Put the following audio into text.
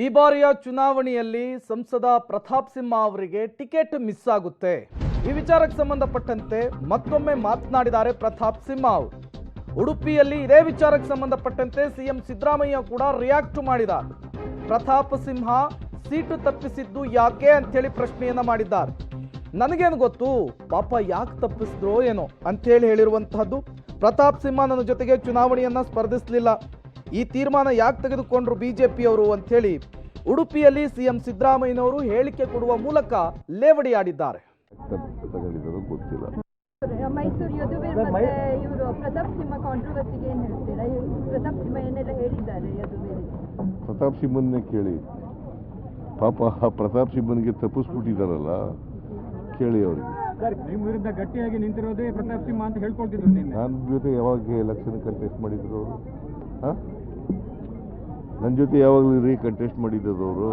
ಈ ಬಾರಿಯ ಚುನಾವಣೆಯಲ್ಲಿ ಸಂಸದ ಪ್ರತಾಪ್ ಸಿಂಹ ಅವರಿಗೆ ಟಿಕೆಟ್ ಮಿಸ್ ಆಗುತ್ತೆ. ಈ ವಿಚಾರಕ್ಕೆ ಸಂಬಂಧಪಟ್ಟಂತೆ ಮತ್ತೊಮ್ಮೆ ಮಾತನಾಡಿದ್ದಾರೆ ಪ್ರತಾಪ್ ಸಿಂಹ ಅವರು. ಉಡುಪಿಯಲ್ಲಿ ಇದೇ ವಿಚಾರಕ್ಕೆ ಸಂಬಂಧಪಟ್ಟಂತೆ ಸಿಎಂ ಸಿದ್ದರಾಮಯ್ಯ ಕೂಡ ರಿಯಾಕ್ಟ್ ಮಾಡಿದ್ದಾರೆ. ಪ್ರತಾಪ್ ಸಿಂಹ ಸೀಟು ತಪ್ಪಿಸಿದ್ದು ಯಾಕೆ ಅಂತೇಳಿ ಪ್ರಶ್ನೆಯನ್ನ ಮಾಡಿದ್ದಾರೆ. ನನಗೇನು ಗೊತ್ತು, ಪಾಪ ಯಾಕೆ ತಪ್ಪಿಸಿದ್ರೋ ಏನೋ ಅಂತೇಳಿ ಹೇಳಿರುವಂತಹದ್ದು. ಪ್ರತಾಪ್ ಸಿಂಹ ನನ್ನ ಜೊತೆಗೆ ಚುನಾವಣೆಯನ್ನ ಸ್ಪರ್ಧಿಸಲಿಲ್ಲ, ಈ ತೀರ್ಮಾನ ಯಾಕೆ ತೆಗೆದುಕೊಂಡ್ರು ಬಿಜೆಪಿಯವರು ಅಂತ ಹೇಳಿ ಉಡುಪಿಯಲ್ಲಿ ಸಿಎಂ ಸಿದ್ದರಾಮಯ್ಯನವರು ಹೇಳಿಕೆ ಕೊಡುವ ಮೂಲಕ ಲೇವಡಿಯಾಡಿದ್ದಾರೆ. ಮೈಸೂರು ಯದುವೀರ್ ಮತ್ತೆ ಇವರು ಪ್ರತಾಪ್ ಸಿಂಹ ಕಾಂಟ್ರವರ್ಸಿಗೆ ಏನು ಹೇಳ್ತೀರಾ? ಪ್ರತಾಪ್ ಸಿಂಹ ಏನೆಲ್ಲ ಹೇಳಿದ್ದಾರೆ ಯದುವೀರಿಗೆ? ಪ್ರತಾಪ್ ಸಿಂಹನ್ನೇ ಕೇಳಿ. ಪಾಪ ಪ್ರತಾಪ್ ಸಿಂಹನಿಗೆ ತಪ್ಪಿಸ್ಬಿಟ್ಟಿದ್ದಾರಲ್ಲ, ಕೇಳಿ ಅವರಿಗೆ. ನಿಮ್ಮ ವಿರುದ್ಧ ಗಟ್ಟಿಯಾಗಿ ನಿಂತಿರೋದೇ ಪ್ರತಾಪ್ ಸಿಂಹ ಅಂತ ಹೇಳ್ಕೊಳ್ತಿದ್ರು. ನನ್ನ ಜೊತೆ ಯಾವಾಗ ಎಲೆಕ್ಷನ್ ಕಂಟೆಸ್ಟ್ ಮಾಡಿದ್ರು ಅವರು? ನನ್ನ ಜೊತೆ ಯಾವಾಗಲೂ ಕಂಟೆಸ್ಟ್ ಮಾಡಿದ್ದವರು?